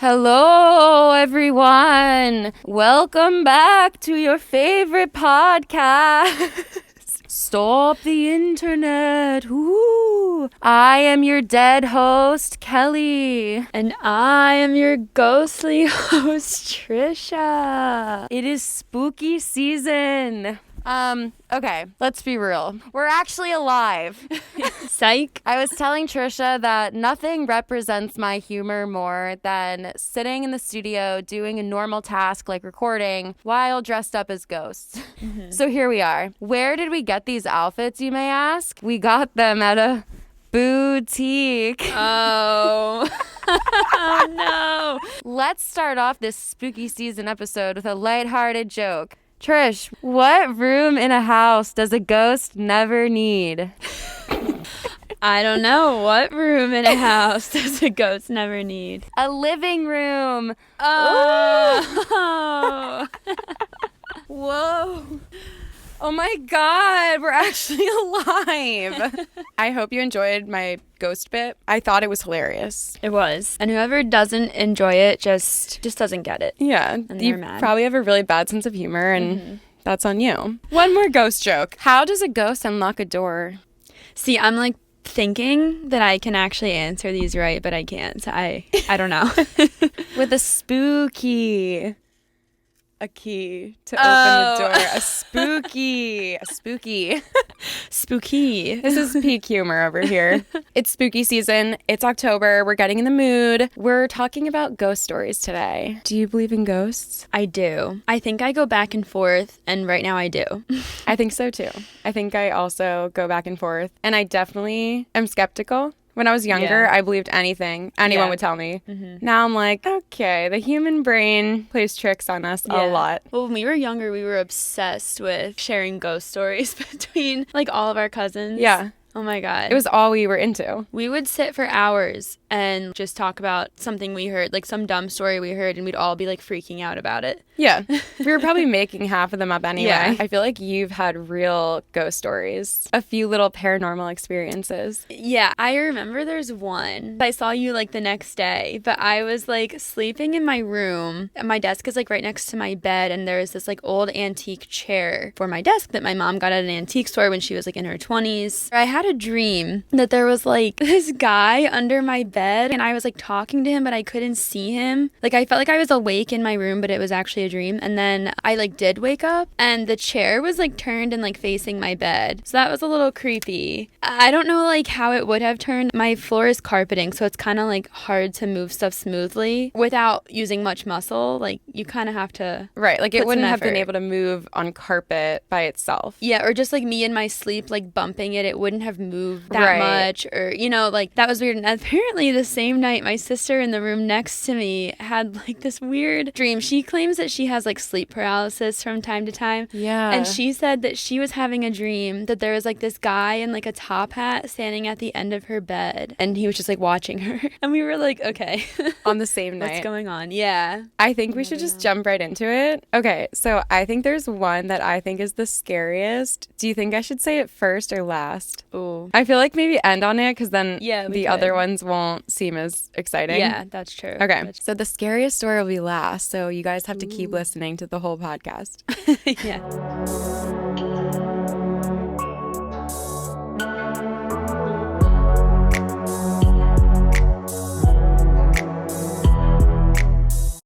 Hello, everyone. Welcome back to your favorite podcast, Stop the Internet. Woo! I am your dead host, Kelly. And I am your ghostly host, Tricia. It is spooky season. Okay, let's be real. We're actually alive. Psych. I was telling Tricia that nothing represents my humor more than sitting in the studio doing a normal task like recording while dressed up as ghosts. Mm-hmm. So here we are. Where did we get these outfits, you may ask? We got them at a boutique. Oh. Oh no. Let's start off this spooky season episode with a lighthearted joke. Trish, what room in a house does a ghost never need? I don't know. What room in a house does a ghost never need? A living room. Oh. Whoa. Oh my God, we're actually alive. I hope you enjoyed my ghost bit. I thought it was hilarious. It was. And whoever doesn't enjoy it just doesn't get it. Yeah. And You they're mad. probably have a really bad sense of humor and that's on you. One more ghost joke. How does a ghost unlock a door? See, I'm like thinking that I can actually answer these right, but I can't. I don't know. With a spooky. A key to open the door. A spooky. Spooky. This is peak humor over here. It's spooky season. It's October. We're getting in the mood. We're talking about ghost stories today. Do you believe in ghosts? I do. I think I go back and forth, and right now I do. I think so too. I think I also go back and forth. And I definitely am skeptical. When I was younger, I believed anything anyone would tell me. Mm-hmm. Now I'm like, okay, the human brain plays tricks on us a lot. Well, when we were younger, we were obsessed with sharing ghost stories between like all of our cousins. Yeah. Oh my God. It was all we were into. We would sit for hours and just talk about something we heard, like some dumb story we heard, and we'd all be like freaking out about it. Yeah. We were probably making half of them up anyway. Yeah. I feel like you've had real ghost stories, a few little paranormal experiences. Yeah, I remember there's one. I saw you like the next day, but I was like sleeping in my room. My desk is like right next to my bed, and there's this like old antique chair for my desk that my mom got at an antique store when she was like in her 20s. I had a dream that there was like this guy under my bed, and I was like talking to him, but I couldn't see him. Like I felt like I was awake in my room, but it was actually a dream. And then I like did wake up, and the chair was like turned and like facing my bed. So that was a little creepy. I don't know like how it would have turned. My floor is carpeting, so it's kind of like hard to move stuff smoothly without using much muscle. Like you kind of have to Like it wouldn't have been effort. able to move on carpet by itself. Yeah, or just like me in my sleep like bumping it wouldn't have moved that much, or like that was weird. And apparently the same night my sister in the room next to me had like this weird dream. She claims that she has like sleep paralysis from time to time. Yeah. And she said that she was having a dream that there was like this guy in like a top hat standing at the end of her bed, and he was just like watching her. And we were like, okay. On the same night. What's going on? Yeah. I think we should just jump right into it. Okay, so I think there's one that I think is the scariest. Do you think I should say it first or last? Ooh. I feel like maybe end on it because then Yeah, we the could. other ones won't seem as exciting. Yeah, that's true. Okay, so the scariest story will be last, so you guys have to keep listening to the whole podcast. Yeah.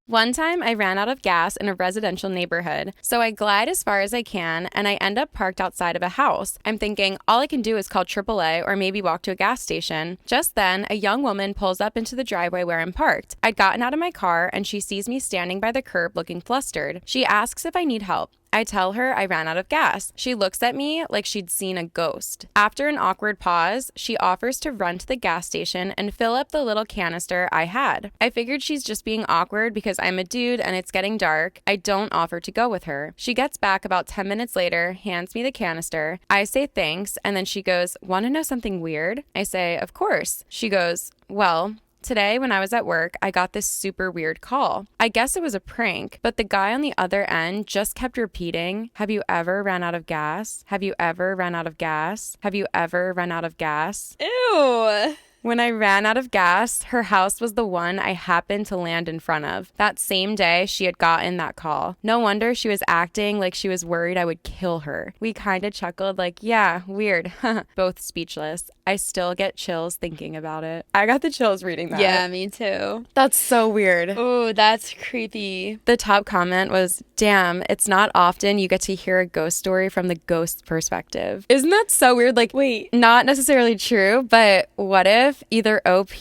One time I ran out of gas in a residential neighborhood, so I glide as far as I can and I end up parked outside of a house. I'm thinking all I can do is call AAA or maybe walk to a gas station. Just then, a young woman pulls up into the driveway where I'm parked. I'd gotten out of my car and she sees me standing by the curb looking flustered. She asks if I need help. I tell her I ran out of gas. She looks at me like she'd seen a ghost. After an awkward pause, she offers to run to the gas station and fill up the little canister I had. I figured she's just being awkward because I'm a dude and it's getting dark. I don't offer to go with her. She gets back about 10 minutes later, hands me the canister. I say thanks, and then she goes, "Want to know something weird?" I say, "Of course." She goes, "Well, today, when I was at work, I got this super weird call. I guess it was a prank, but the guy on the other end just kept repeating, 'Have you ever ran out of gas? Have you ever run out of gas? Have you ever run out of gas?'" Ew. When I ran out of gas, her house was the one I happened to land in front of. That same day, she had gotten that call. No wonder she was acting like she was worried I would kill her. We kind of chuckled like, yeah, weird. Both speechless. I still get chills thinking about it. I got the chills reading that. Yeah, me too. That's so weird. Oh, that's creepy. The top comment was, damn, it's not often you get to hear a ghost story from the ghost's perspective. Isn't that so weird? Like, wait, not necessarily true, but what if either OP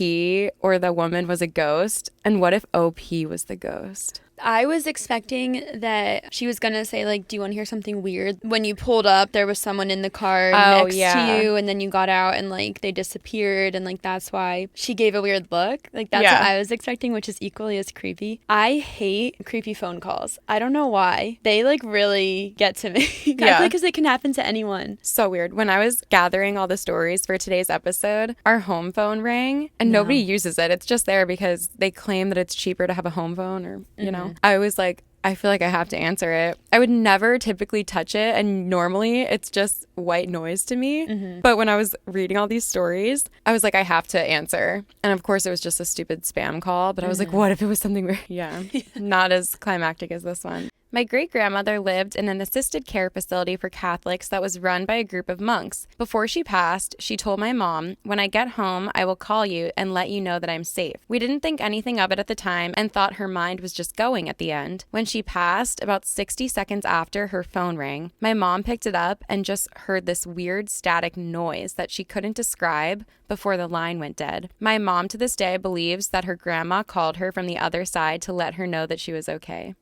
or the woman was a ghost? And what if OP was the ghost? I was expecting that she was going to say, like, do you want to hear something weird? When you pulled up, there was someone in the car next to you, and then you got out and, like, they disappeared, and, like, that's why she gave a weird look. Like, that's what I was expecting, which is equally as creepy. I hate creepy phone calls. I don't know why. They, like, really get to me. I feel like because it can happen to anyone. So weird. When I was gathering all the stories for today's episode, our home phone rang, and nobody uses it. It's just there because they claim that it's cheaper to have a home phone or, you know. I was like, I feel like I have to answer it. I would never typically touch it, and normally it's just white noise to me. But when I was reading all these stories, I was like, I have to answer. And of course, it was just a stupid spam call, but I was like, what if it was something not as climactic as this one. My great-grandmother lived in an assisted care facility for Catholics that was run by a group of monks. Before she passed, she told my mom, when I get home, I will call you and let you know that I'm safe. We didn't think anything of it at the time and thought her mind was just going at the end. When she passed, about 60 seconds after, her phone rang. My mom picked it up and just heard this weird static noise that she couldn't describe before the line went dead. My mom to this day believes that her grandma called her from the other side to let her know that she was okay.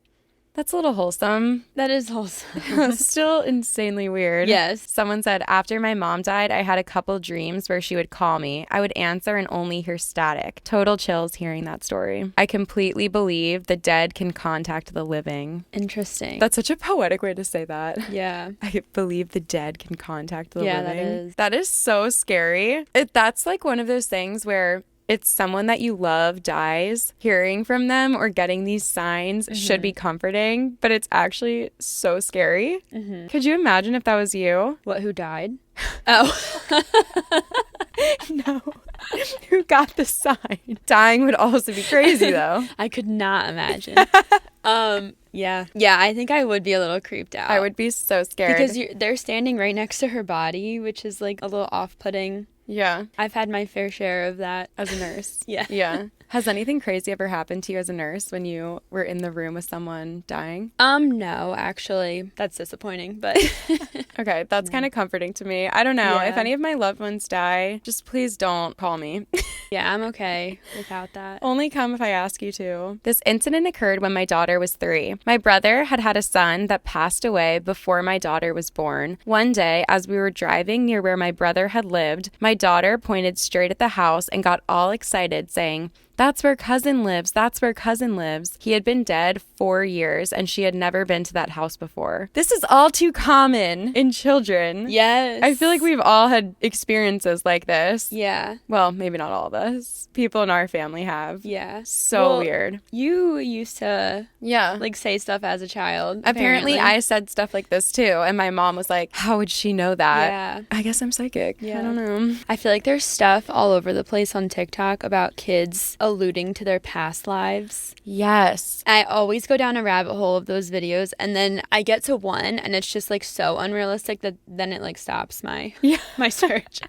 That's a little wholesome. That is wholesome. Still insanely weird. Yes. Someone said, after my mom died, I had a couple dreams where she would call me. I would answer and only hear static. Total chills hearing that story. I completely believe the dead can contact the living. Interesting. That's such a poetic way to say that. Yeah. I believe the dead can contact the living. Yeah, that is. That is so scary. That's like one of those things where it's someone that you love dies. Hearing from them or getting these signs should be comforting, but it's actually so scary. Could you imagine if that was you? What, who died? Oh. No. Who got the sign? Dying would also be crazy, though. I could not imagine. Yeah. Yeah, I think I would be a little creeped out. I would be so scared. Because they're standing right next to her body, which is like a little off-putting. Yeah. I've had my fair share of that. As a nurse. Yeah. Yeah. Has anything crazy ever happened to you as a nurse when you were in the room with someone dying? No, actually. That's disappointing, but... Okay, that's kind of comforting to me. I don't know. Yeah. If any of my loved ones die, just please don't call me. Yeah, I'm okay without that. Only come if I ask you to. This incident occurred when my daughter was 3. My brother had had a son that passed away before my daughter was born. One day, as we were driving near where my brother had lived, my daughter pointed straight at the house and got all excited, saying, "That's where cousin lives. That's where cousin lives." He had been dead 4 years and she had never been to that house before. This is all too common in children. Yes. I feel like we've all had experiences like this. Yeah. Well, maybe not all of us. People in our family have. Yeah. So weird. You used to Yeah. like say stuff as a child. Apparently I said stuff like this too. And my mom was like, how would she know that? Yeah. I guess I'm psychic. Yeah. I don't know. I feel like there's stuff all over the place on TikTok about kids alluding to their past lives. Yes. I always go down a rabbit hole of those videos, and then I get to one and it's just like so unrealistic that then it like stops my search.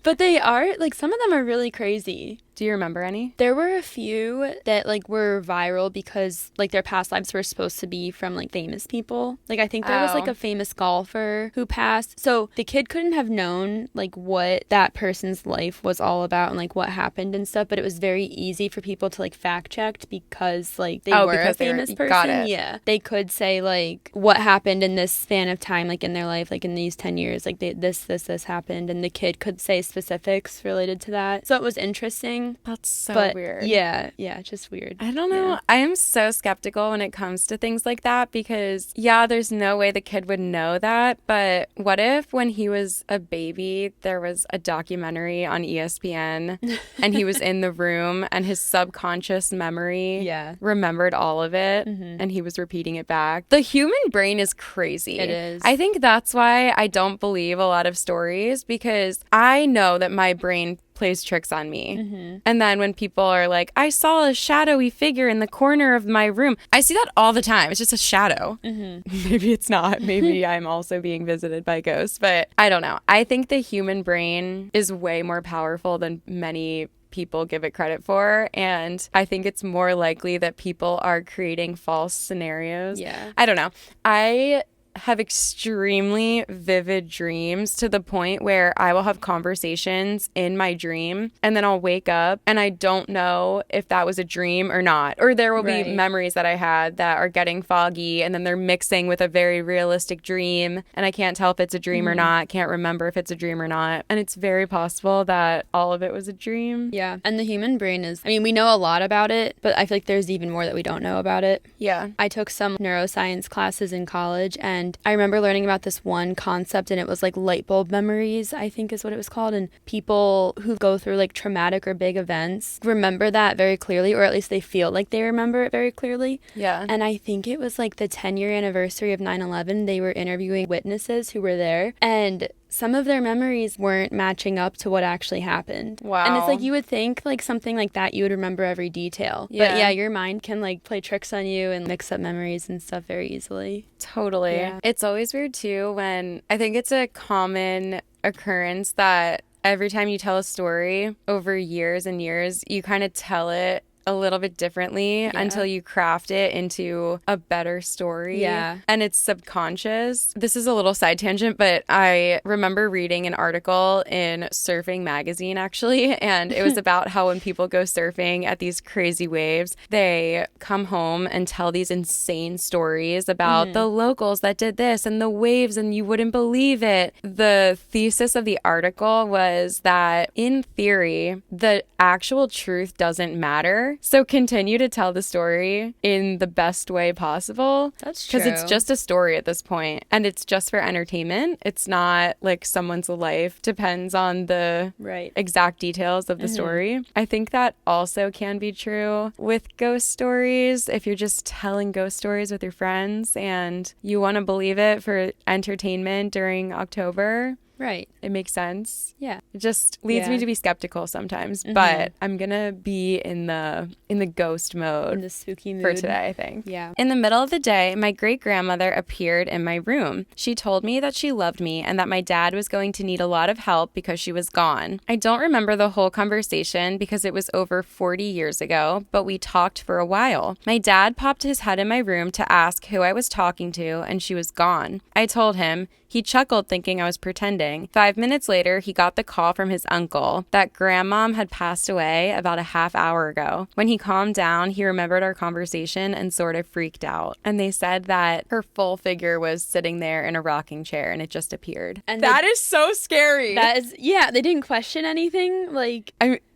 But they are like, some of them are really crazy. Do you remember any? There were a few that like were viral because like their past lives were supposed to be from like famous people. Like I think there was like a famous golfer who passed. So the kid couldn't have known like what that person's life was all about and like what happened and stuff, but it was very easy for people to like fact check because like they were a famous person. Got it. Yeah. They could say like what happened in this span of time, like in their life, like in these 10 years, like this happened, and the kid could say specifics related to that. So it was interesting. That's so weird. Yeah, just weird. I don't know. Yeah. I am so skeptical when it comes to things like that because, yeah, there's no way the kid would know that. But what if when he was a baby, there was a documentary on ESPN and he was in the room and his subconscious memory remembered all of it and he was repeating it back? The human brain is crazy. It is. I think that's why I don't believe a lot of stories, because I know that my brain plays tricks on me. And then when people are like, I saw a shadowy figure in the corner of my room, I see that all the time. It's just a shadow. Maybe it's not. Maybe I'm also being visited by ghosts, but I don't know. I think the human brain is way more powerful than many people give it credit for, and I think it's more likely that people are creating false scenarios. I don't know. I have extremely vivid dreams to the point where I will have conversations in my dream and then I'll wake up and I don't know if that was a dream or not. Or there will be memories that I had that are getting foggy and then they're mixing with a very realistic dream and I can't tell if it's a dream or not, can't remember if it's a dream or not. And it's very possible that all of it was a dream. Yeah. And the human brain is, I mean, we know a lot about it, but I feel like there's even more that we don't know about it. Yeah. I took some neuroscience classes in college and I remember learning about this one concept and it was like light bulb memories, I think is what it was called. And people who go through like traumatic or big events remember that very clearly, or at least they feel like they remember it very clearly. Yeah. And I think it was like the 10-year anniversary of 9/11. They were interviewing witnesses who were there and some of their memories weren't matching up to what actually happened. Wow. And it's like you would think like something like that you would remember every detail. Yeah. But yeah, your mind can like play tricks on you and mix up memories and stuff very easily. Totally. Yeah. It's always weird too when I think it's a common occurrence that every time you tell a story over years and years, you kind of tell it a little bit differently until you craft it into a better story. Yeah. And it's subconscious. This is a little side tangent, but I remember reading an article in Surfing magazine actually, and it was about how when people go surfing at these crazy waves, they come home and tell these insane stories about the locals that did this and the waves and you wouldn't believe it. The thesis of the article was that in theory, the actual truth doesn't matter. So continue to tell the story in the best way possible. That's true. Because it's just a story at this point, and it's just for entertainment. It's not like someone's life depends on the exact details of the story. I think that also can be true with ghost stories. If you're just telling ghost stories with your friends and you want to believe it for entertainment during October, right. It makes sense. Yeah. It just leads me to be skeptical sometimes, but I'm going to be in the ghost mode. In the spooky mood. For today, I think. Yeah. In the middle of the day, my great-grandmother appeared in my room. She told me that she loved me and that my dad was going to need a lot of help because she was gone. I don't remember the whole conversation because it was over 40 years ago, but we talked for a while. My dad popped his head in my room to ask who I was talking to, and she was gone. I told him. He chuckled thinking I was pretending. 5 minutes later, he got the call from his uncle that grandmom had passed away about a half hour ago. When he calmed down, he remembered our conversation and sort of freaked out. And they said that her full figure was sitting there in a rocking chair and it just appeared. And that is so scary. That is, yeah, they didn't question anything. Like,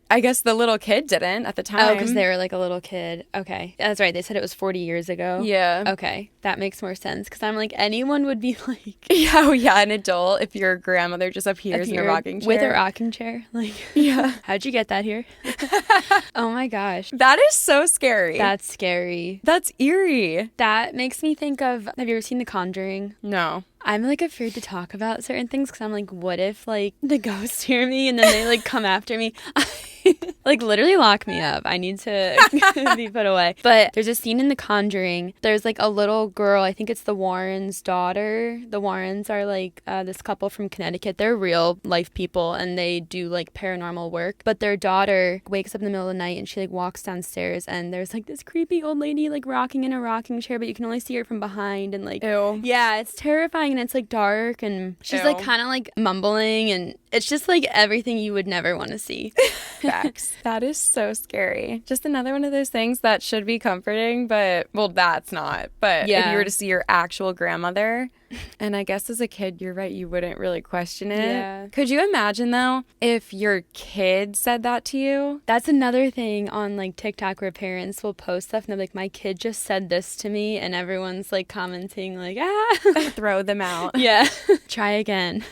I guess the little kid didn't at the time. Oh, because they were like a little kid. Okay. That's right. They said it was 40 years ago. Yeah. Okay. That makes more sense. Because I'm like, anyone would be like... Oh, yeah, an adult if your grandmother just appears in a rocking chair. With a rocking chair. Like, yeah. How'd you get that here? Oh my gosh. That is so scary. That's scary. That's eerie. That makes me think of... Have you ever seen The Conjuring? No. I'm like afraid to talk about certain things because I'm like, what if like the ghosts hear me and then they like come after me? Like literally lock me up. I need to be put away. But there's a scene in The Conjuring. There's like a little girl. I think it's the Warrens' daughter. The Warrens are like this couple from Connecticut. They're real life people and they do like paranormal work. But their daughter wakes up in the middle of the night and she like walks downstairs and there's like this creepy old lady like rocking in a rocking chair, but you can only see her from behind and like, ew. Yeah, it's terrifying and it's like dark and she's Ew. like kind of like mumbling and it's just like everything you would never want to see. Facts. That is so scary. Just another one of those things that should be comforting, but, well, that's not. But if you were to see your actual grandmother, and I guess as a kid, you're right, you wouldn't really question it. Yeah. Could you imagine, though, if your kid said that to you? That's another thing on, like, TikTok where parents will post stuff and they're like, my kid just said this to me, and everyone's, like, commenting, like, ah. Throw them out. Yeah. Try again.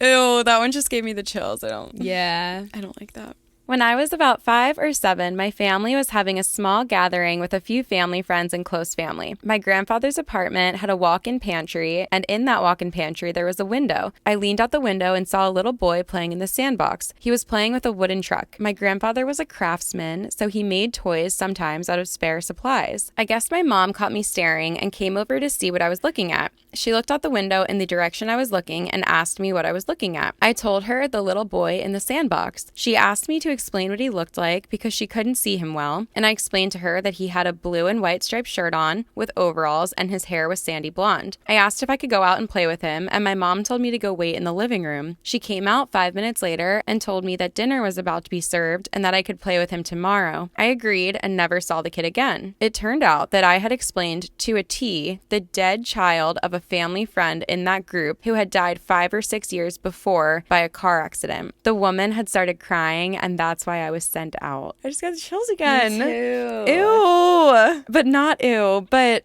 Ew, that one just gave me the chills. I don't Yeah. I don't like that. When I was about 5 or 7, my family was having a small gathering with a few family friends and close family. My grandfather's apartment had a walk-in pantry, and in that walk-in pantry there was a window. I leaned out the window and saw a little boy playing in the sandbox. He was playing with a wooden truck. My grandfather was a craftsman, so he made toys sometimes out of spare supplies. I guess my mom caught me staring and came over to see what I was looking at. She looked out the window in the direction I was looking and asked me what I was looking at. I told her the little boy in the sandbox. She asked me to explain what he looked like because she couldn't see him well, and I explained to her that he had a blue and white striped shirt on with overalls and his hair was sandy blonde. I asked if I could go out and play with him, and my mom told me to go wait in the living room. She came out 5 minutes later and told me that dinner was about to be served and that I could play with him tomorrow. I agreed and never saw the kid again. It turned out that I had explained to a T the dead child of a family friend in that group who had died 5 or 6 years before by a car accident. The woman had started crying, and that's why I was sent out. I just got the chills again. Me too. Ew. But not ew, but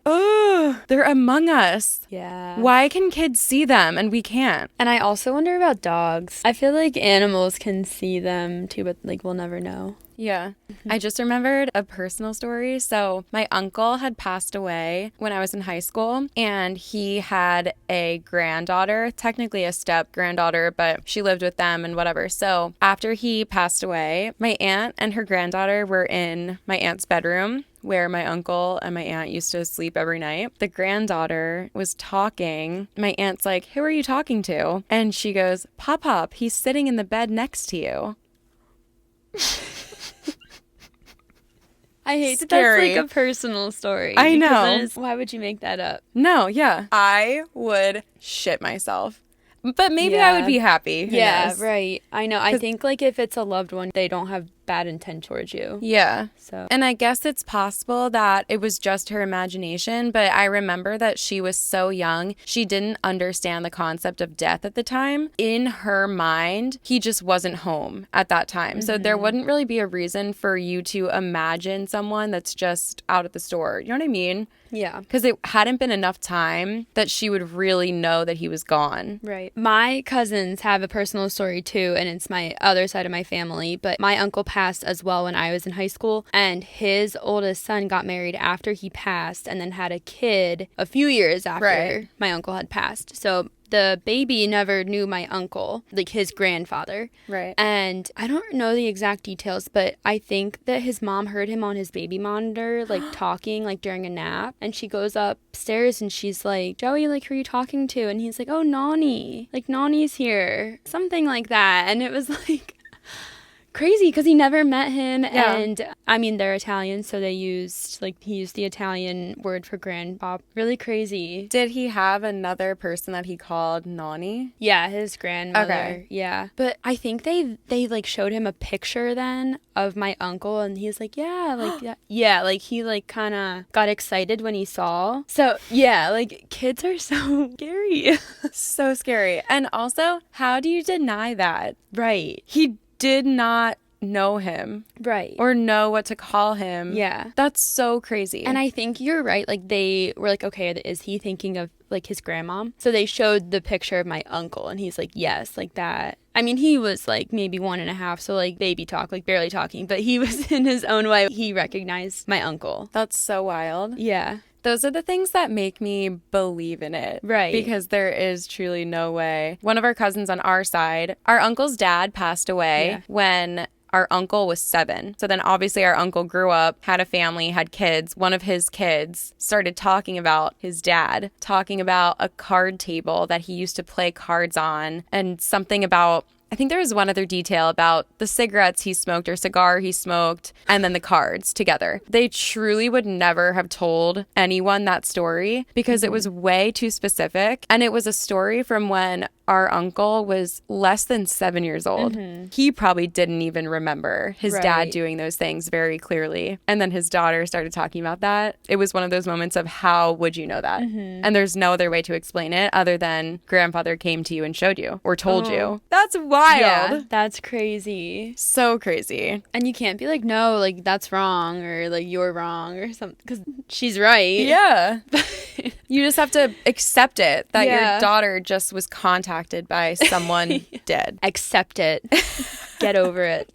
they're among us. Yeah. Why can kids see them and we can't? And I also wonder about dogs. I feel like animals can see them too, but like we'll never know. Yeah. I just remembered a personal story. So my uncle had passed away when I was in high school, and he had a granddaughter, technically a step granddaughter, but she lived with them and whatever. So after he passed away, my aunt and her granddaughter were in my aunt's bedroom where my uncle and my aunt used to sleep every night. The granddaughter was talking. My aunt's like, "Who are you talking to?" And she goes, "Pop, he's sitting in the bed next to you." I hate that Scary. that's like a personal story. I know. Because why would you make that up? No, yeah. I would shit myself. But maybe I would be happy. Who knows? Right. I know. I think like if it's a loved one, they don't have bad intent towards you. Yeah. So. And I guess it's possible that it was just her imagination, but I remember that she was so young. She didn't understand the concept of death at the time. In her mind, he just wasn't home at that time. So there wouldn't really be a reason for you to imagine someone that's just out at the store. You know what I mean? Yeah. Because it hadn't been enough time that she would really know that he was gone. Right. My cousins have a personal story too, and it's my other side of my family, but my uncle passed as well when I was in high school, and his oldest son got married after he passed and then had a kid a few years after my uncle had passed. So the baby never knew my uncle, like his grandfather. Right. And I don't know the exact details, but I think that his mom heard him on his baby monitor, like talking, like during a nap. And she goes upstairs and she's like, "Joey, like, who are you talking to?" And he's like, "Oh, Nani. Like, Nani's here." Something like that. And it was like crazy because he never met him. And I mean, they're Italian, so he used the Italian word for grandpa. Really crazy. Did he have another person that he called Nani? Yeah, his grandmother. Okay. Yeah. But I think they like showed him a picture then of my uncle, and he's like, yeah, like yeah, like he like kind of got excited when he saw. So yeah, like kids are so scary. So scary. And also, how do you deny that? Right. He did not know him. Right. Or know what to call him. Yeah. That's so crazy. And I think you're right. Like they were like, okay, is he thinking of like his grandmom? So they showed the picture of my uncle and he's like, yes, like that. I mean, he was like maybe 1.5, so like baby talk, like barely talking, but he was in his own way. He recognized my uncle. That's so wild. Yeah. Those are the things that make me believe in it. Right. Because there is truly no way. One of our cousins on our side, our uncle's dad passed away when our uncle was 7. So then obviously our uncle grew up, had a family, had kids. One of his kids started talking about his dad, talking about a card table that he used to play cards on, and something about, I think there was one other detail about the cigarettes he smoked or cigar he smoked, and then the cards together. They truly would never have told anyone that story because it was way too specific. And it was a story from when our uncle was less than 7 years old. He probably didn't even remember his dad doing those things very clearly. And then his daughter started talking about that. It was one of those moments of how would you know that? And there's no other way to explain it other than grandfather came to you and showed you or told you. That's wild. Yeah, that's crazy. So crazy. And you can't be like, no, like that's wrong or like you're wrong or something because she's right. Yeah. You just have to accept it that your daughter just was contacted by someone dead. Accept it. Get over it.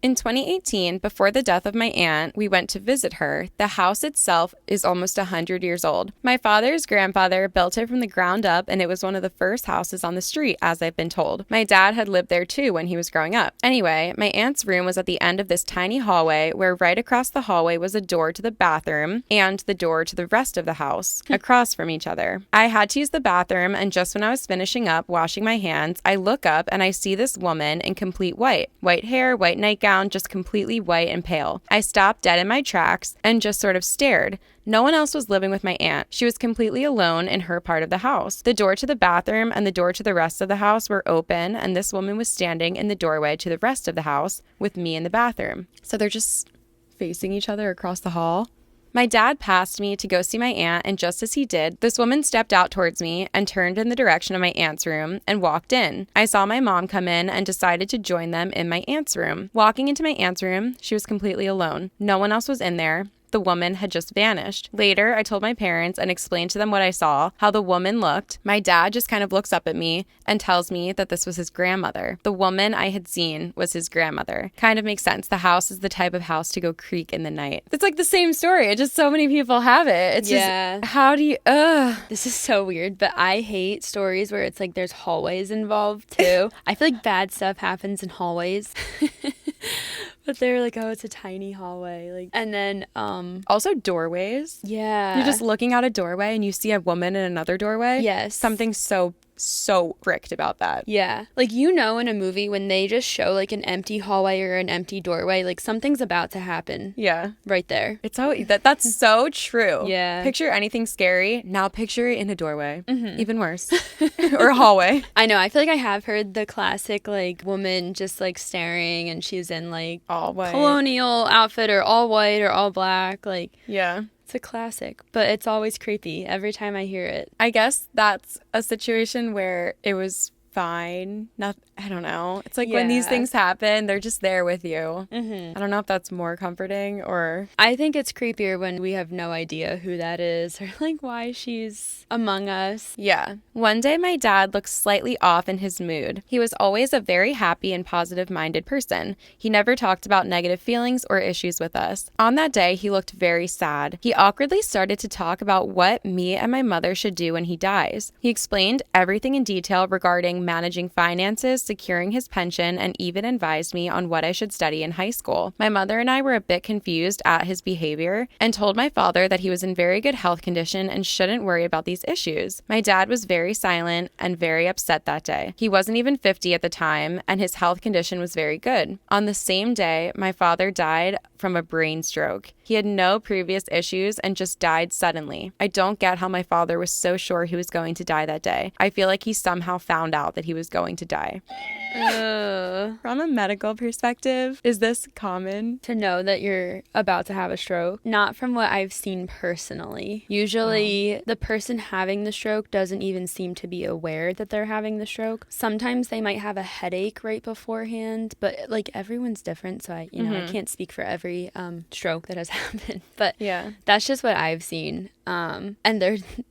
In 2018, before the death of my aunt, we went to visit her. The house itself is almost 100 years old. My father's grandfather built it from the ground up, and it was one of the first houses on the street, as I've been told. My dad had lived there too when he was growing up. Anyway, my aunt's room was at the end of this tiny hallway, where right across the hallway was a door to the bathroom and the door to the rest of the house, across from each other. I had to use the bathroom, and just when I was finishing up washing my hands, I look up and I see this woman in complete white. White hair, white nightgown, just completely white and pale. I stopped dead in my tracks and just sort of stared. No one else was living with my aunt. She was completely alone in her part of the house. The door to the bathroom and the door to the rest of the house were open, and this woman was standing in the doorway to the rest of the house with me in the bathroom. So they're just facing each other across the hall. My dad passed me to go see my aunt, and just as he did, this woman stepped out towards me and turned in the direction of my aunt's room and walked in. I saw my mom come in and decided to join them in my aunt's room. Walking into my aunt's room, she was completely alone. No one else was in there. The woman had just vanished. Later, I told my parents and explained to them what I saw, how the woman looked. My dad just kind of looks up at me and tells me that this was his grandmother. The woman I had seen was his grandmother. Kind of makes sense. The house is the type of house to go creak in the night. It's like the same story. It's just so many people have it. It's just, how do you, This is so weird, but I hate stories where it's like there's hallways involved too. I feel like bad stuff happens in hallways. But they're like, oh, it's a tiny hallway. Like, and then also doorways. Yeah. You're just looking out a doorway and you see a woman in another doorway. Yes. Something so fricked about that. Yeah. Like, you know, in a movie when they just show like an empty hallway or an empty doorway, like something's about to happen. Yeah. Right there. It's so that's so true. Yeah. Picture anything scary. Now picture it in a doorway. Mm-hmm. Even worse. Or a hallway. I know. I feel like I have heard the classic like woman just like staring and she's in like all white colonial outfit or all white or all black. Like, yeah. It's a classic, but it's always creepy every time I hear it. I guess that's a situation where it was fine. I don't know. It's like when these things happen, they're just there with you. Mm-hmm. I don't know if that's more comforting or... I think it's creepier when we have no idea who that is or like why she's among us. Yeah. One day my dad looked slightly off in his mood. He was always a very happy and positive-minded person. He never talked about negative feelings or issues with us. On that day, he looked very sad. He awkwardly started to talk about what me and my mother should do when he dies. He explained everything in detail regarding managing finances, securing his pension, and even advised me on what I should study in high school. My mother and I were a bit confused at his behavior and told my father that he was in very good health condition and shouldn't worry about these issues. My dad was very silent and very upset that day. He wasn't even 50 at the time, and his health condition was very good. On the same day, my father died from a brain stroke. He had no previous issues and just died suddenly. I don't get how my father was so sure he was going to die that day. I feel like he somehow found out that he was going to die. From a medical perspective, is this common? To know that you're about to have a stroke? Not from what I've seen personally. Usually, the person having the stroke doesn't even seem to be aware that they're having the stroke. Sometimes they might have a headache right beforehand, but like everyone's different, so I can't speak for every stroke that has happened. But yeah, that's just what I've seen.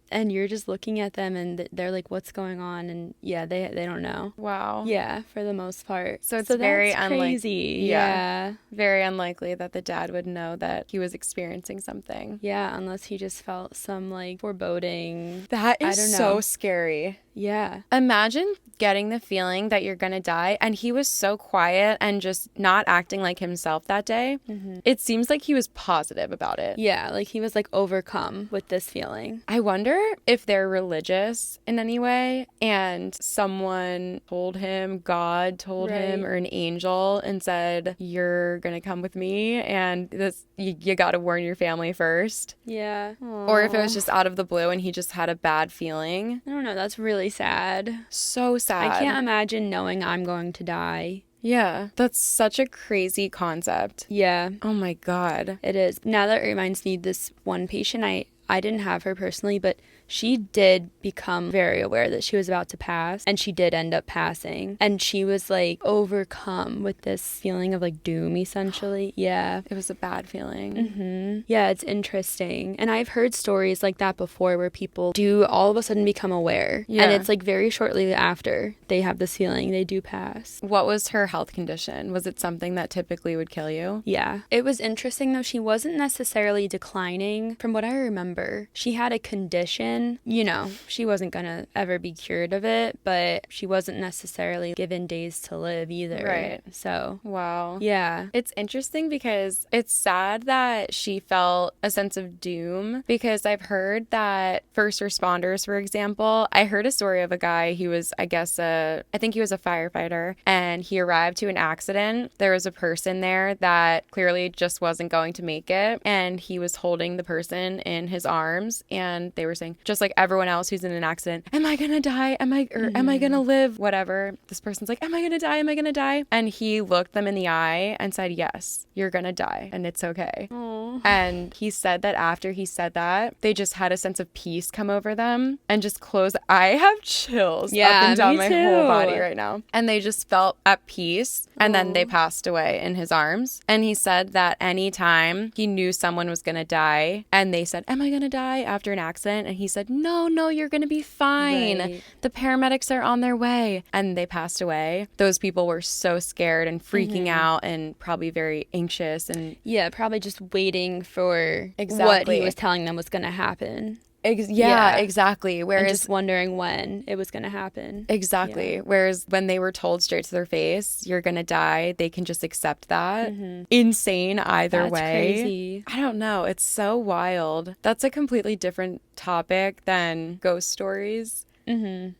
And you're just looking at them and they're like, what's going on? And yeah, they don't know. Wow. Yeah, for the most part. So it's very crazy. Yeah. Very unlikely that the dad would know that he was experiencing something. Yeah, unless he just felt some like foreboding. That is so scary. Yeah. Imagine getting the feeling that you're gonna die, and he was so quiet and just not acting like himself that day. Mm-hmm. It seems like he was positive about it. Yeah, like he was like overcome with this feeling. I wonder if they're religious in any way and someone told him, God told him, or an angel and said, you're gonna come with me and this you gotta warn your family first. Yeah. Aww. Or if it was just out of the blue and he just had a bad feeling. I don't know, that's really sad. So sad. I can't imagine knowing I'm going to die. Yeah, that's such a crazy concept. Yeah. Oh my God. It is. Now that reminds me, this one patient I I didn't have her personally, but she did become very aware that she was about to pass, and she did end up passing. And she was like overcome with this feeling of like doom, essentially. Yeah. It was a bad feeling. Mm-hmm. Yeah, it's interesting. And I've heard stories like that before where people do all of a sudden become aware. Yeah. And it's like very shortly after they have this feeling, they do pass. What was her health condition? Was it something that typically would kill you? Yeah. It was interesting though. She wasn't necessarily declining. From what I remember, she had a condition. You know, she wasn't gonna ever be cured of it, but she wasn't necessarily given days to live either. Right. So, wow. Yeah. It's interesting because it's sad that she felt a sense of doom, because I've heard that first responders, for example, I heard a story of a guy, he was, I think he was a firefighter, and he arrived to an accident. There was a person there that clearly just wasn't going to make it, and he was holding the person in his arms, and they were saying, just like everyone else who's in an accident, am I gonna die? Am I gonna live? Whatever. This person's like, am I gonna die? Am I gonna die? And he looked them in the eye and said, yes, you're gonna die, and it's okay. Aww. And he said that after he said that, they just had a sense of peace come over them and just closed. I have chills up and down my whole body right now. And they just felt at peace, and then they passed away in his arms. And he said that anytime he knew someone was gonna die and they said, am I gonna die after an accident? And he said, no, you're gonna be fine. Right. The paramedics are on their way. And they passed away. Those people were so scared and freaking out and probably very anxious. And yeah, probably just waiting for what he was telling them was gonna happen. Exactly. Whereas and just wondering when it was going to happen. Exactly. Yeah. Whereas when they were told straight to their face, you're going to die, they can just accept that. Insane either way. That's crazy. I don't know. It's so wild. That's a completely different topic than ghost stories.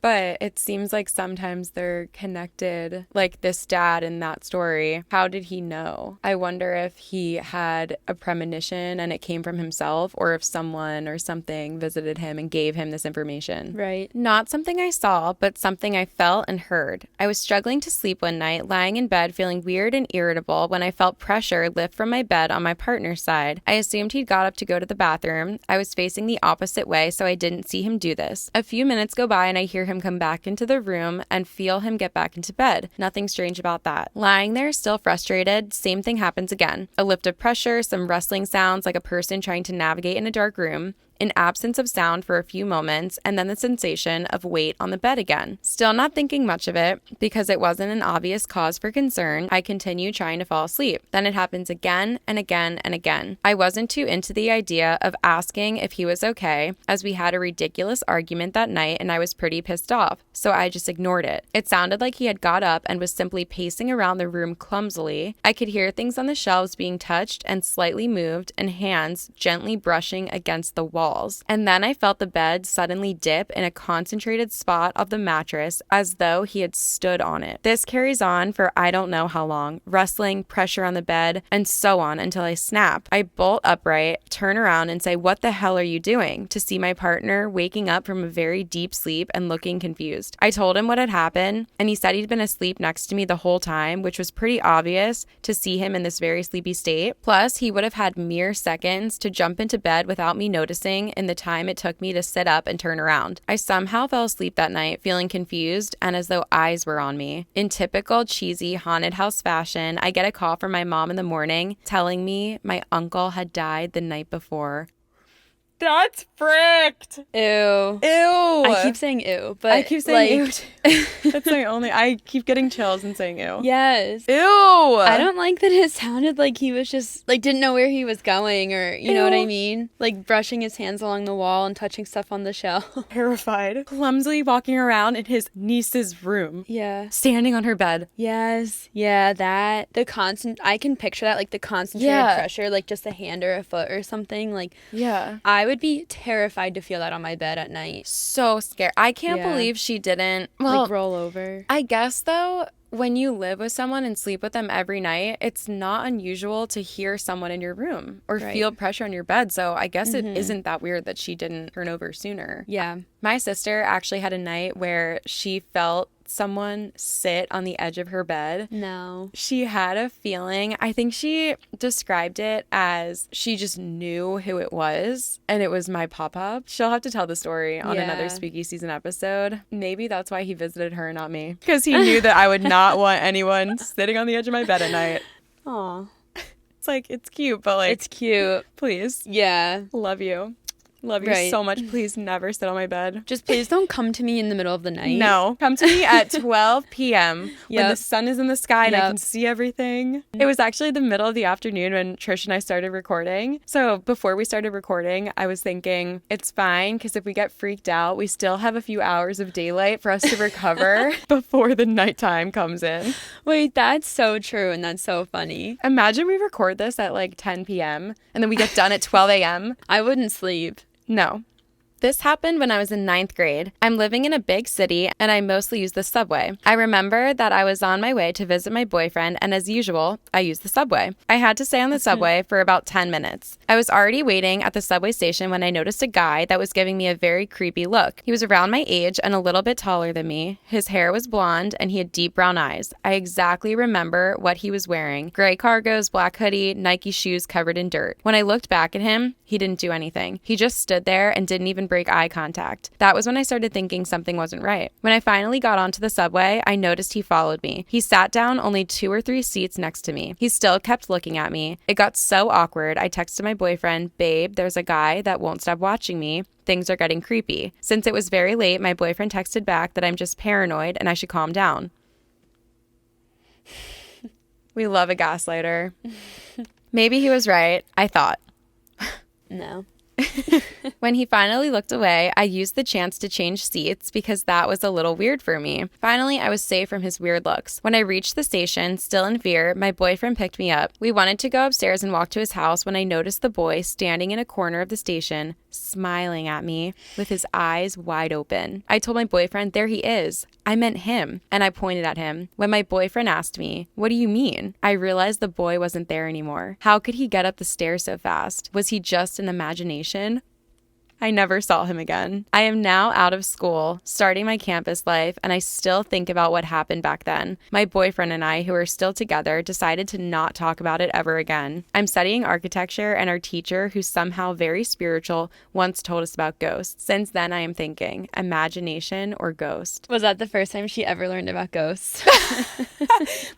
But it seems like sometimes they're connected, like this dad in that story. How did he know? I wonder if he had a premonition and it came from himself, or if someone or something visited him and gave him this information. Right. Not something I saw, but something I felt and heard. I was struggling to sleep one night, lying in bed feeling weird and irritable when I felt pressure lift from my bed on my partner's side. I assumed he'd got up to go to the bathroom. I was facing the opposite way, so I didn't see him do this. A few minutes go by and I hear him come back into the room and feel him get back into bed. Nothing strange about that. Lying there, still frustrated, same thing happens again. A lift of pressure, some rustling sounds like a person trying to navigate in a dark room. An absence of sound for a few moments, and then the sensation of weight on the bed again. Still not thinking much of it, because it wasn't an obvious cause for concern, I continue trying to fall asleep. Then it happens again and again and again. I wasn't too into the idea of asking if he was okay, as we had a ridiculous argument that night and I was pretty pissed off, so I just ignored it. It sounded like he had got up and was simply pacing around the room clumsily. I could hear things on the shelves being touched and slightly moved, and hands gently brushing against the wall. And then I felt the bed suddenly dip in a concentrated spot of the mattress as though he had stood on it. This carries on for I don't know how long, rustling, pressure on the bed, and so on until I snap. I bolt upright, turn around and say, "What the hell are you doing?" to see my partner waking up from a very deep sleep and looking confused. I told him what had happened, and he said he'd been asleep next to me the whole time, which was pretty obvious to see him in this very sleepy state. Plus, he would have had mere seconds to jump into bed without me noticing in the time it took me to sit up and turn around. I somehow fell asleep that night, feeling confused and as though eyes were on me. In typical cheesy haunted house fashion, I get a call from my mom in the morning telling me my uncle had died the night before. That's fricked. Ew. Ew. I keep saying ew, but I keep saying ew. That's my only. I keep getting chills and saying ew. Yes. Ew. I don't like that it sounded like he was just like didn't know where he was going, or you know what I mean? Like brushing his hands along the wall and touching stuff on the shelf. Terrified. Clumsily walking around in his niece's room. Yeah. Standing on her bed. Yes. Yeah, that. I can picture that, like the concentrated pressure, like just a hand or a foot or something. Like, yeah. I would be terrified to feel that on my bed at night. So scared. I can't believe she didn't. Well, like roll over. I guess though, when you live with someone and sleep with them every night, it's not unusual to hear someone in your room or feel pressure on your bed. So I guess it isn't that weird that she didn't turn over sooner. Yeah. My sister actually had a night where she felt someone sit on the edge of her bed? No. She had a feeling. I think she described it as she just knew who it was, and it was my pop-up. She'll have to tell the story on another Spooky Season episode. Maybe that's why he visited her, not me. Because he knew that I would not want anyone sitting on the edge of my bed at night. Aw. It's like, it's cute, but like... It's cute. Please. Yeah. Love you. Love you so much. Please never sit on my bed. Just please don't come to me in the middle of the night. No. Come to me at 12 p.m. when the sun is in the sky and I can see everything. It was actually the middle of the afternoon when Trish and I started recording. So before we started recording, I was thinking, it's fine because if we get freaked out, we still have a few hours of daylight for us to recover before the nighttime comes in. Wait, that's so true and that's so funny. Imagine we record this at like 10 p.m. and then we get done at 12 a.m. I wouldn't sleep. No. This happened when I was in 9th grade. I'm living in a big city, and I mostly use the subway. I remember that I was on my way to visit my boyfriend, and as usual, I used the subway. I had to stay on the subway for about 10 minutes. I was already waiting at the subway station when I noticed a guy that was giving me a very creepy look. He was around my age and a little bit taller than me. His hair was blonde, and he had deep brown eyes. I exactly remember what he was wearing. Gray cargos, black hoodie, Nike shoes covered in dirt. When I looked back at him, he didn't do anything. He just stood there and didn't even break eye contact. That was when I started thinking something wasn't right. When I finally got onto the subway, I noticed he followed me. He sat down only 2 or 3 seats next to me. He still kept looking at me. It got so awkward. I texted my boyfriend, "Babe, there's a guy that won't stop watching me. Things are getting creepy." Since it was very late, my boyfriend texted back that I'm just paranoid and I should calm down. We love a gaslighter. Maybe he was right, I thought. No. When he finally looked away, I used the chance to change seats because that was a little weird for me. Finally, I was safe from his weird looks. When I reached the station, still in fear, my boyfriend picked me up. We wanted to go upstairs and walk to his house when I noticed the boy standing in a corner of the station, smiling at me with his eyes wide open. I told my boyfriend, "There he is." I meant him, and I pointed at him. When my boyfriend asked me, "What do you mean?" I realized the boy wasn't there anymore. How could he get up the stairs so fast? Was he just an imagination? I never saw him again. I am now out of school, starting my campus life, and I still think about what happened back then. My boyfriend and I, who are still together, decided to not talk about it ever again. I'm studying architecture, and our teacher, who's somehow very spiritual, once told us about ghosts. Since then, I am thinking, imagination or ghost. Was that the first time she ever learned about ghosts?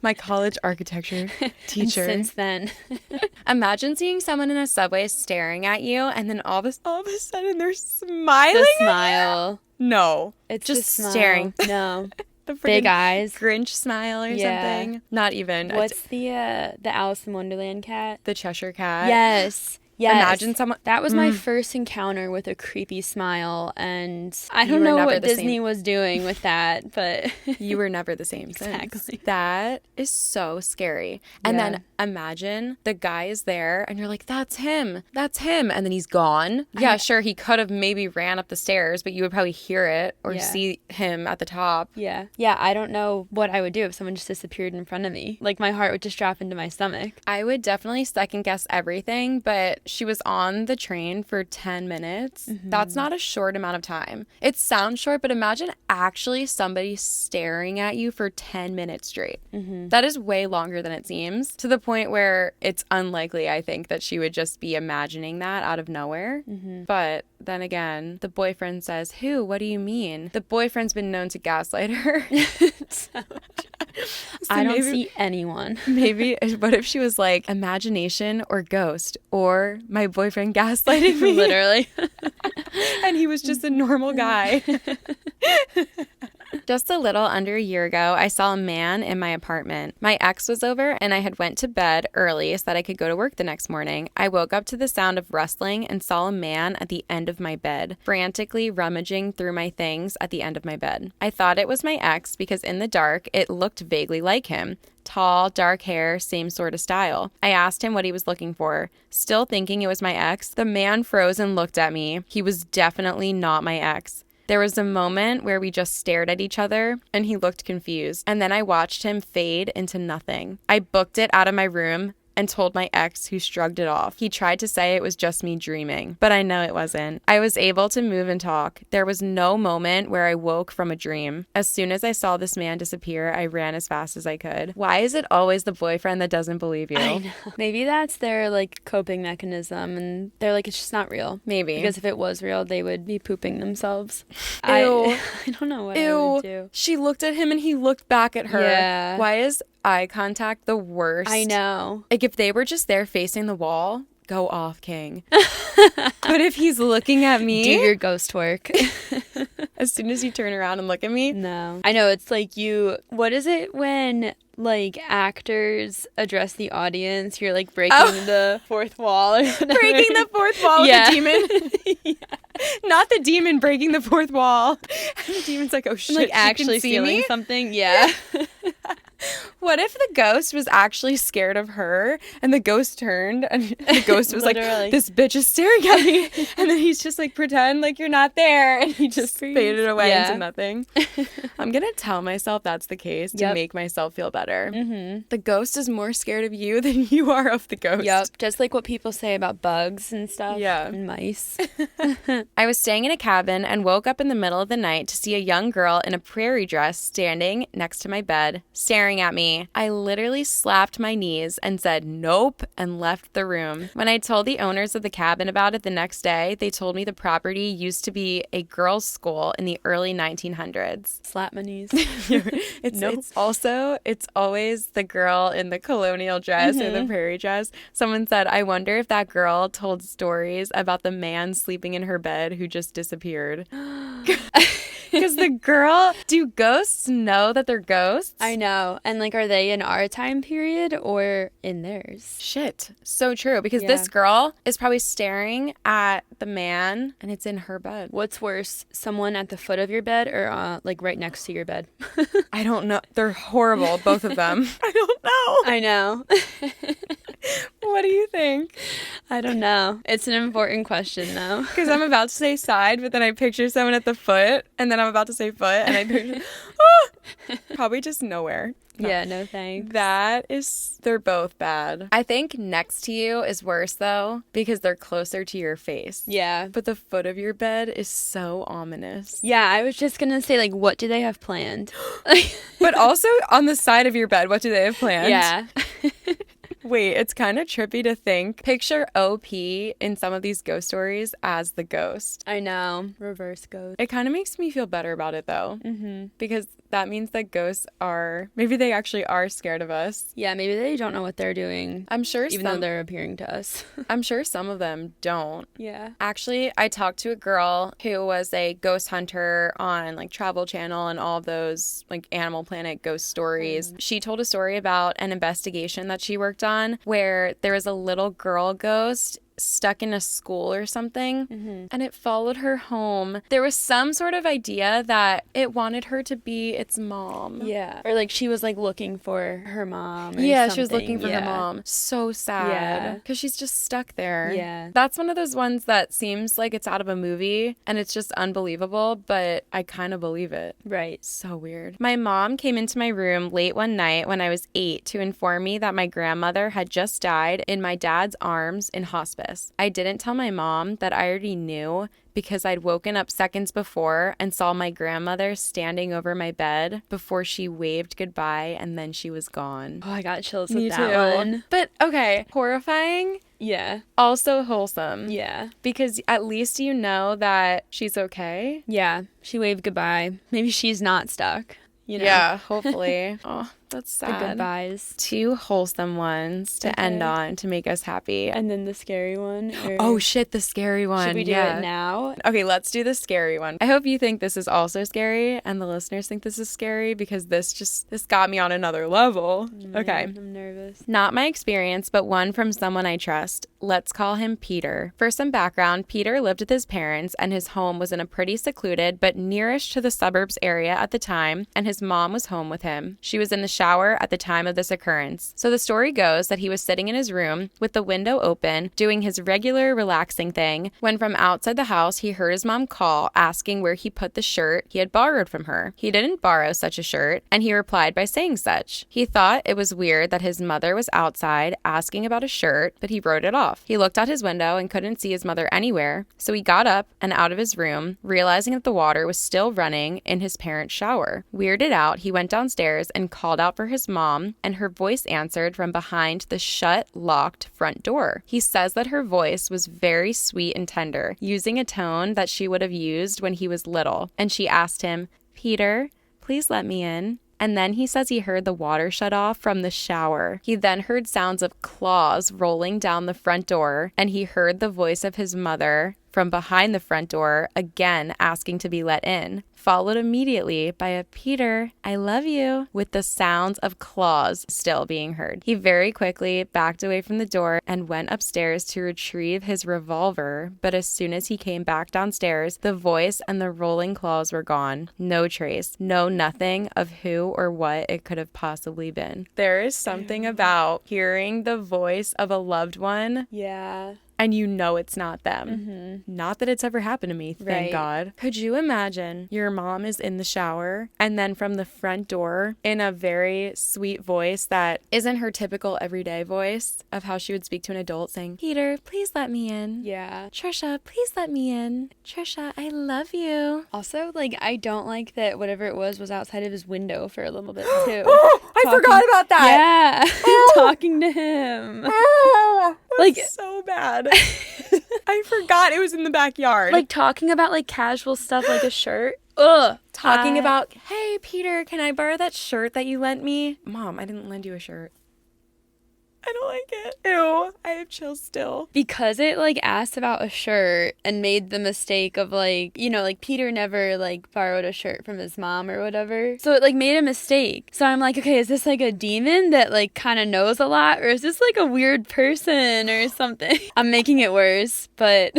My college architecture teacher. And since then. Imagine seeing someone in a subway staring at you, and then all of a sudden they're smiling. The smile. No. It's just the smile. staring. No. The big eyes. Grinch smile or something. Not even. What's the Alice in Wonderland cat? The Cheshire cat. Yes. Imagine someone. That was my first encounter with a creepy smile, and I don't know what Disney was doing with that, but you were never the same. Exactly. Since. That is so scary. And then imagine the guy is there, and you're like, "That's him. That's him," and then he's gone. Yeah, sure, he could have maybe ran up the stairs, but you would probably hear it or see him at the top. Yeah. I don't know what I would do if someone just disappeared in front of me. Like my heart would just drop into my stomach. I would definitely second guess everything, but she was on the train for 10 minutes. Mm-hmm. That's not a short amount of time. It sounds short, but imagine actually somebody staring at you for 10 minutes straight. Mm-hmm. That is way longer than it seems, to the point where it's unlikely, I think, that she would just be imagining that out of nowhere. Mm-hmm. But then again, the boyfriend says, "Who? What do you mean?" The boyfriend's been known to gaslight her. So I don't see anyone. Maybe, what if she was like, imagination or ghost, or my boyfriend gaslighting me? Literally. And he was just a normal guy. Just a little under a year ago, I saw a man in my apartment. My ex was over and I had went to bed early so that I could go to work the next morning. I woke up to the sound of rustling and saw a man at the end of my bed, frantically rummaging through my things at the end of my bed. I thought it was my ex because in the dark, it looked vaguely like him. Tall, dark hair, same sort of style. I asked him what he was looking for. Still thinking it was my ex, the man froze and looked at me. He was definitely not my ex. There was a moment where we just stared at each other and he looked confused. And then I watched him fade into nothing. I booked it out of my room and told my ex, who shrugged it off. He tried to say it was just me dreaming, but I know it wasn't. I was able to move and talk. There was no moment where I woke from a dream. As soon as I saw this man disappear, I ran as fast as I could. Why is it always the boyfriend that doesn't believe you? I know. Maybe that's their like coping mechanism, and they're like, it's just not real. Maybe. Because if it was real, they would be pooping themselves. Ew. I don't know what I would do. She looked at him and he looked back at her. Yeah. Why is eye contact the worst? I know. Like, if they were just there facing the wall, go off, king. But if he's looking at me, do your ghost work. As soon as you turn around and look at me. No. I know, it's like what is it when like actors address the audience? You're like breaking the fourth wall or whatever. Breaking the fourth wall with the demon. Yeah. Not the demon breaking the fourth wall. And the demon's like, oh shit, like actually feeling something. Yeah. What if the ghost was actually scared of her and the ghost turned and the ghost was like, this bitch is staring at me. And then he's just like, pretend like you're not there. And he just faded away into nothing. I'm going to tell myself that's the case to make myself feel better. Mm-hmm. The ghost is more scared of you than you are of the ghost. Yep. Just like what people say about bugs and stuff. Yeah. And mice. I was staying in a cabin and woke up in the middle of the night to see a young girl in a prairie dress standing next to my bed, staring at me. I literally slapped my knees and said nope and left the room. When I told the owners of the cabin about it the next day, they told me the property used to be a girls' school in the early 1900s. Slap my knees. It's always the girl in the colonial dress or the prairie dress. Someone said, I wonder if that girl told stories about the man sleeping in her bed who just disappeared. Because do ghosts know that they're ghosts? I know. And like, are they in our time period or in theirs? Shit. So true. Because this girl is probably staring at the man and it's in her bed. What's worse, someone at the foot of your bed or like right next to your bed? I don't know. They're horrible, both of them. I don't know. I know. What do you think? I don't know. It's an important question, though. Because I'm about to say side, but then I picture someone at the foot, and then I'm about to say foot, and I picture... Probably just nowhere. No. Yeah, no thanks. They're both bad. I think next to you is worse, though, because they're closer to your face. Yeah. But the foot of your bed is so ominous. Yeah, I was just going to say, like, what do they have planned? But also on the side of your bed, what do they have planned? Yeah. Wait, it's kind of trippy to think. Picture OP in some of these ghost stories as the ghost. I know. Reverse ghost. It kind of makes me feel better about it, though. Mm-hmm. Because that means that ghosts maybe they actually are scared of us. Yeah, maybe they don't know what they're doing. I'm sure even though they're appearing to us. I'm sure some of them don't. Yeah. Actually, I talked to a girl who was a ghost hunter on like Travel Channel and all of those like Animal Planet ghost stories. She told a story about an investigation that she worked on where there was a little girl ghost stuck in a school or something, and it followed her home. There was some sort of idea that it wanted her to be its mom. Yeah. Or like she was like looking for her mom or yeah, something. She was looking for her mom. So sad. Yeah. Because she's just stuck there. Yeah. That's one of those ones that seems like it's out of a movie and it's just unbelievable, but I kind of believe it. Right. So weird. My mom came into my room late one night when I was 8 to inform me that my grandmother had just died in my dad's arms in hospice. I didn't tell my mom that I already knew because I'd woken up seconds before and saw my grandmother standing over my bed before she waved goodbye and then she was gone. Oh, I got chills with that one. But okay, horrifying. Yeah. Also wholesome. Yeah. Because at least you know that she's okay. Yeah. She waved goodbye. Maybe she's not stuck. You know? Yeah, hopefully. Oh, that's sad. The goodbyes. 2 wholesome ones to end on to make us happy. And then the scary one. Oh, shit, the scary one. Should we do it now? Okay, let's do the scary one. I hope you think this is also scary and the listeners think this is scary because this got me on another level. Okay. I'm nervous. Not my experience, but one from someone I trust. Let's call him Peter. For some background, Peter lived with his parents and his home was in a pretty secluded but nearish to the suburbs area at the time, and his mom was home with him. She was in the shower at the time of this occurrence. So the story goes that he was sitting in his room with the window open, doing his regular relaxing thing, when from outside the house he heard his mom call, asking where he put the shirt he had borrowed from her. He didn't borrow such a shirt, and he replied by saying such. He thought it was weird that his mother was outside asking about a shirt, but he wrote it off. He looked out his window and couldn't see his mother anywhere, so he got up and out of his room, realizing that the water was still running in his parents' shower. Weirded out, he went downstairs and called out for his mom, and her voice answered from behind the shut, locked front door. He says that her voice was very sweet and tender, using a tone that she would have used when he was little, and she asked him, "Peter, please let me in." And then he says he heard the water shut off from the shower. He then heard sounds of claws rolling down the front door, and he heard the voice of his mother from behind the front door, again asking to be let in, followed immediately by a "Peter, I love you," with the sounds of claws still being heard. He very quickly backed away from the door and went upstairs to retrieve his revolver, but as soon as he came back downstairs, the voice and the rolling claws were gone. No trace, no nothing of who or what it could have possibly been. There is something about hearing the voice of a loved one. Yeah. And you know it's not them. Not that it's ever happened to me, thank God. Could you imagine your mom is in the shower and then from the front door in a very sweet voice that isn't her typical everyday voice of how she would speak to an adult saying, "Peter, please let me in." Yeah. "Tricia, please let me in. Tricia, I love you." Also, like, I don't like that whatever it was outside of his window for a little bit, too. I forgot about that. Yeah. Talking to him. Like, so bad. I forgot it was in the backyard. Like, talking about, like, casual stuff like a shirt. Ugh. Talking about, "Hey, Peter, can I borrow that shirt that you lent me?" "Mom, I didn't lend you a shirt." I don't like it. Ew, I have chills still. Because it, like, asked about a shirt and made the mistake of, like, you know, like, Peter never, like, borrowed a shirt from his mom or whatever. So it, like, made a mistake. So I'm like, okay, is this, like, a demon that, like, kind of knows a lot? Or is this, like, a weird person or something? I'm making it worse, but...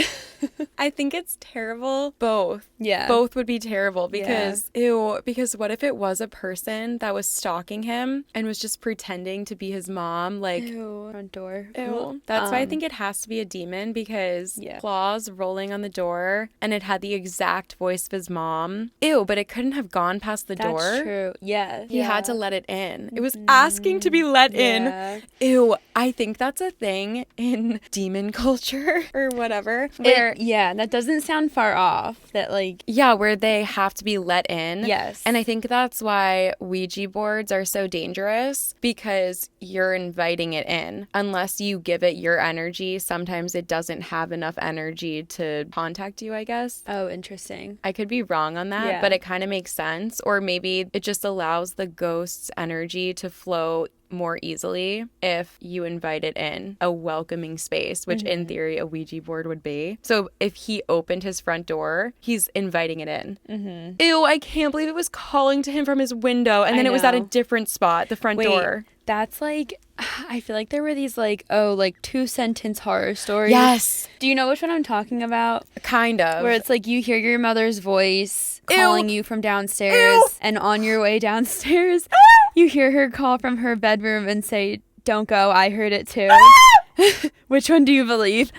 I think it's terrible. Both. Yeah. Both would be terrible because, because what if it was a person that was stalking him and was just pretending to be his mom? Like, ew. Front door. Ew. That's why I think it has to be a demon because claws rolling on the door and it had the exact voice of his mom. Ew, but it couldn't have gone past the door. That's true. Yeah. He had to let it in. It was asking to be let in. Ew. I think that's a thing in demon culture or whatever. Where that doesn't sound far off. That, like... Yeah, where they have to be let in. Yes. And I think that's why Ouija boards are so dangerous because you're inviting it in. Unless you give it your energy, sometimes it doesn't have enough energy to contact you, I guess. Oh, interesting. I could be wrong on that, but it kind of makes sense. Or maybe it just allows the ghost's energy to flow more easily if you invite it in a welcoming space, which in theory a Ouija board would be. So if he opened his front door, he's inviting it in. Ew, I can't believe it was calling to him from his window and then it was at a different spot, the front door. That's like, I feel like there were these like 2-sentence horror stories. Yes. Do you know which one I'm talking about? Kind of. Where it's like you hear your mother's voice calling you from downstairs and on your way downstairs, you hear her call from her bedroom and say, "Don't go, I heard it too." Which one do you believe?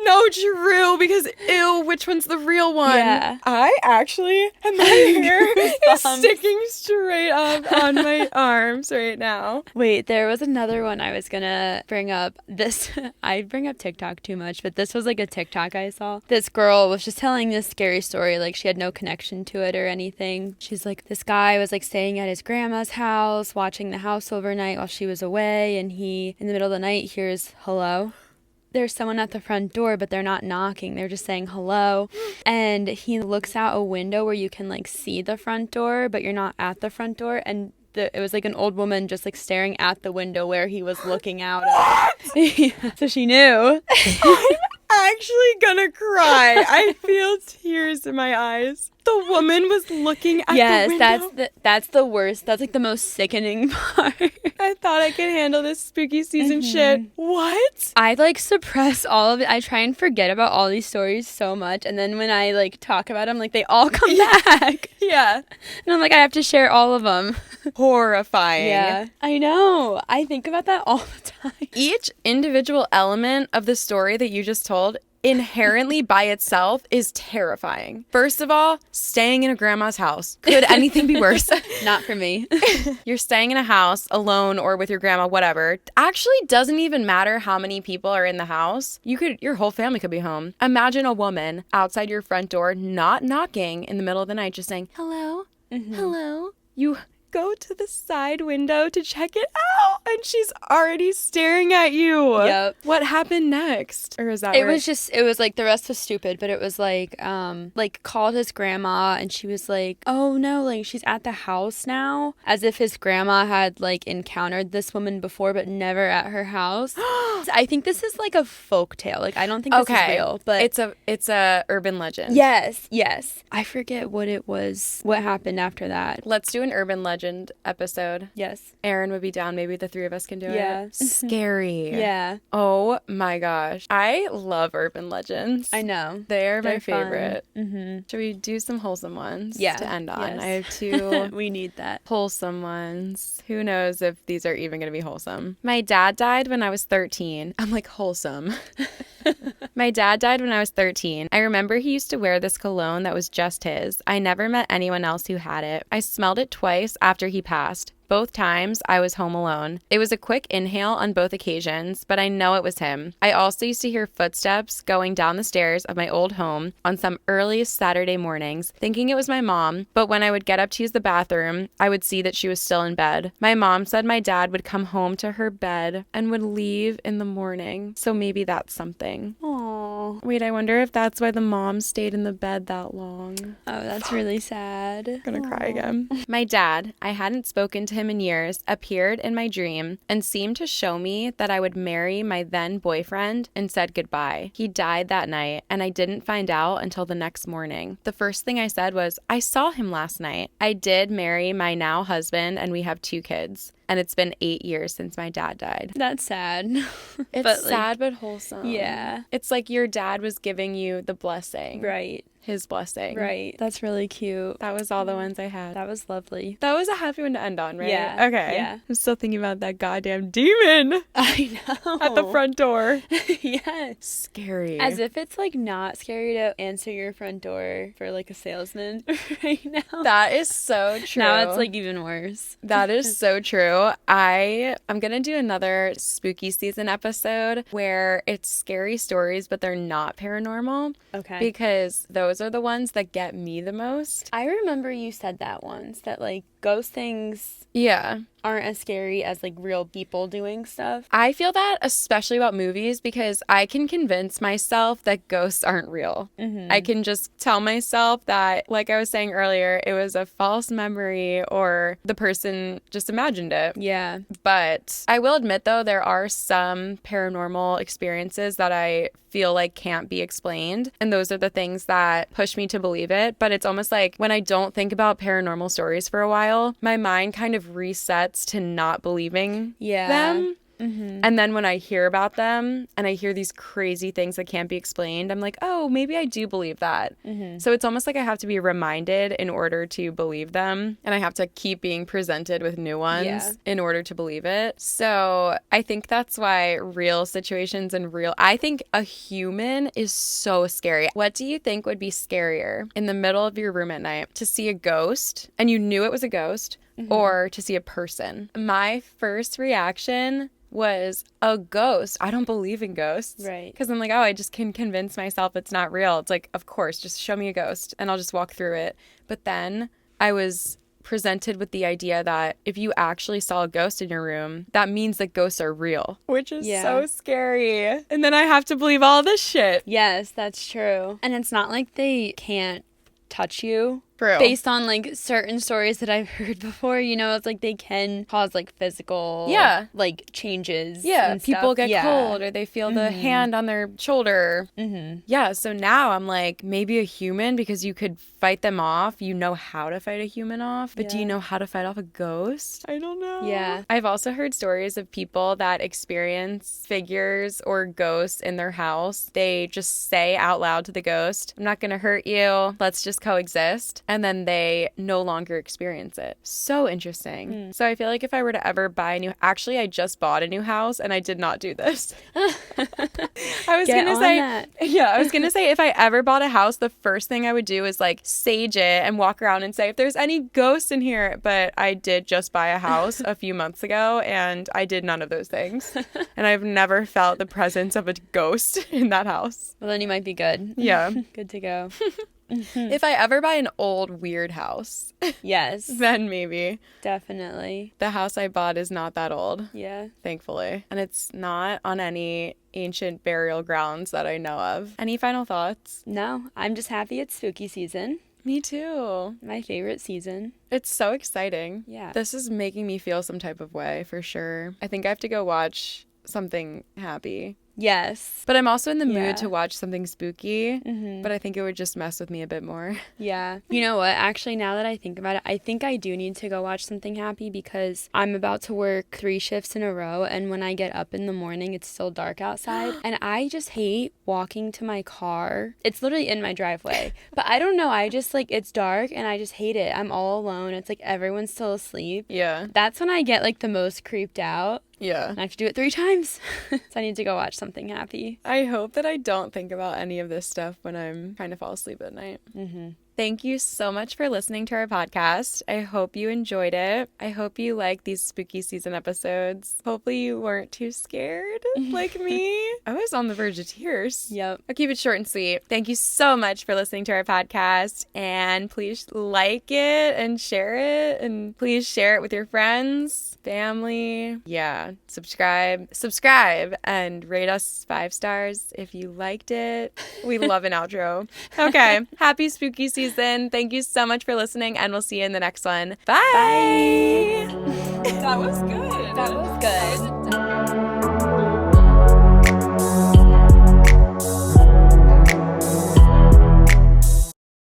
No, true, because ew, which one's the real one? Yeah. I actually have my hair is sticking straight up on my arms right now. Wait, there was another one I was gonna bring up. This, I bring up TikTok too much, but this was like a TikTok I saw. This girl was just telling this scary story, like she had no connection to it or anything. She's like, this guy was like staying at his grandma's house, watching the house overnight while she was away, and he, in the middle of the night, hears hello. There's someone at the front door, but they're not knocking. They're just saying hello. And he looks out a window where you can like see the front door, but you're not at the front door. And it was like an old woman just like staring at the window where he was looking out of. So she knew. I'm actually gonna cry. I feel tears in my eyes. The woman was looking at the window. Yes, that's the worst. That's like the most sickening part. I thought I could handle this spooky season shit. What? I like suppress all of it. I try and forget about all these stories so much, and then when I like talk about them, like they all come back. Yeah. And I'm like, I have to share all of them. Horrifying. Yeah, I know. I think about that all the time. Each individual element of the story that you just told inherently by itself is terrifying. First of all, staying in a grandma's house. Could anything be worse? Not for me. You're staying in a house alone or with your grandma, whatever. Actually doesn't even matter how many people are in the house. Your whole family could be home. Imagine a woman outside your front door, not knocking in the middle of the night, just saying, hello, hello. You go to the side window to check it out, and she's already staring at you. Yep. What happened next? Or is that it was like the rest was stupid, but it was like called his grandma, and she was like, oh no, like she's at the house now, as if his grandma had like encountered this woman before but never at her house. I think this is like a folk tale. Like I don't think this is real, but it's a urban legend. Yes. I forget what it was, what happened after that. Let's do an urban legend episode. Yes. Aaron would be down. Maybe the three of us can do Yeah. it. Scary. Yeah. Oh my gosh. I love urban legends. I know. They're my They're favorite. Mm-hmm. Should we do some wholesome ones Yeah. to end on? Yes. I have two We need that. wholesome ones. Who knows if these are even going to be wholesome. My dad died when I was 13. I'm like, wholesome. My dad died when I was 13. I remember he used to wear this cologne that was just his. I never met anyone else who had it. I smelled it twice after he passed. Both times, I was home alone. It was a quick inhale on both occasions, but I know it was him. I also used to hear footsteps going down the stairs of my old home on some early Saturday mornings, thinking it was my mom, but when I would get up to use the bathroom, I would see that she was still in bed. My mom said my dad would come home to her bed and would leave in the morning, so maybe that's something. Aww. Wait, I wonder if that's why the mom stayed in the bed that long. Oh, that's really sad. I'm gonna cry again. My dad, I hadn't spoken to him in years, appeared in my dream and seemed to show me that I would marry my then boyfriend and said goodbye. He died that night and I didn't find out until the next morning. The first thing I said was, I saw him last night. I did marry my now husband and we have 2 kids. And it's been 8 years since my dad died. That's sad. It's sad but wholesome. Yeah. It's like your dad was giving you the blessing. Right. His blessing. Right. That's really cute. That was all the ones I had. That was lovely. That was a happy one to end on, right? Yeah. Okay. Yeah. I'm still thinking about that goddamn demon I know. at the front door. Yes. Scary. As if it's like not scary to answer your front door for like a salesman right now. That is so true. Now it's like even worse. That is so true. I'm gonna do another spooky season episode where it's scary stories, but they're not paranormal. Okay. Because those are the ones that get me the most. I remember you said that once, that like ghost things Yeah. aren't as scary as like real people doing stuff. I feel that especially about movies because I can convince myself that ghosts aren't real. Mm-hmm. I can just tell myself that, like I was saying earlier, it was a false memory or the person just imagined it. Yeah. But I will admit, though, there are some paranormal experiences that I feel like can't be explained. And those are the things that push me to believe it. But it's almost like when I don't think about paranormal stories for a while, my mind kind of resets to not believing them. Mm-hmm. And then when I hear about them and I hear these crazy things that can't be explained, I'm like, oh, maybe I do believe that. Mm-hmm. So it's almost like I have to be reminded in order to believe them. And I have to keep being presented with new ones in order to believe it. So I think that's why real situations and I think a human is so scary. What do you think would be scarier in the middle of your room at night? To see a ghost and you knew it was a ghost, or to see a person? My first reaction was a ghost. I don't believe in ghosts. Right. Because I'm like, oh, I just can convince myself it's not real. It's like, of course, just show me a ghost and I'll just walk through it. But then I was presented with the idea that if you actually saw a ghost in your room, that means that ghosts are real, which is so scary. And then I have to believe all this shit. Yes, that's true. And it's not like they can't touch you True. based on like certain stories that I've heard before, you know, it's like they can cause like physical like changes. Yeah, and people stuff. get cold or they feel the hand on their shoulder. Yeah, so now I'm like, maybe a human, because you could fight them off. You know how to fight a human off, but do you know how to fight off a ghost? I don't know. Yeah. I've also heard stories of people that experience figures or ghosts in their house. They just say out loud to the ghost, I'm not going to hurt you. Let's just coexist. And then they no longer experience it. So interesting. So I feel like if I were to ever buy a new... Actually, I just bought a new house and I did not do this. I was going to say... that. Yeah, I was going to say if I ever bought a house, the first thing I would do is like sage it and walk around and say, if there's any ghosts in here. But I did just buy a house a few months ago and I did none of those things. And I've never felt the presence of a ghost in that house. Well, then you might be good. Yeah. Good to go. If I ever buy an old, weird house, Yes. then maybe. Definitely. The house I bought is not that old, Yeah. thankfully. And it's not on any ancient burial grounds that I know of. Any final thoughts? No, I'm just happy it's spooky season. Me too. My favorite season. It's so exciting. Yeah. This is making me feel some type of way, for sure. I think I have to go watch something happy. Yes. But I'm also in the Yeah. mood to watch something spooky, but I think it would just mess with me a bit more. Yeah. You know what? Actually, now that I think about it, I think I do need to go watch something happy because I'm about to work 3 shifts in a row. And when I get up in the morning, it's still dark outside. And I just hate walking to my car. It's literally in my driveway. But I don't know. I just like, it's dark and I just hate it. I'm all alone. It's like everyone's still asleep. Yeah. That's when I get like the most creeped out. Yeah. And I have to do it 3 times. So I need to go watch something happy. I hope that I don't think about any of this stuff when I'm trying to fall asleep at night. Thank you so much for listening to our podcast. I hope you enjoyed it. I hope you like these spooky season episodes. Hopefully you weren't too scared like me. I was on the verge of tears. Yep. I'll keep it short and sweet. Thank you so much for listening to our podcast. And please like it and share it. And please share it with your friends, family. Yeah. Subscribe and rate us 5 stars if you liked it. We love an outro. Okay. Happy spooky season. Thank you so much for listening, and we'll see you in the next one. Bye. Bye. That was good. That was good.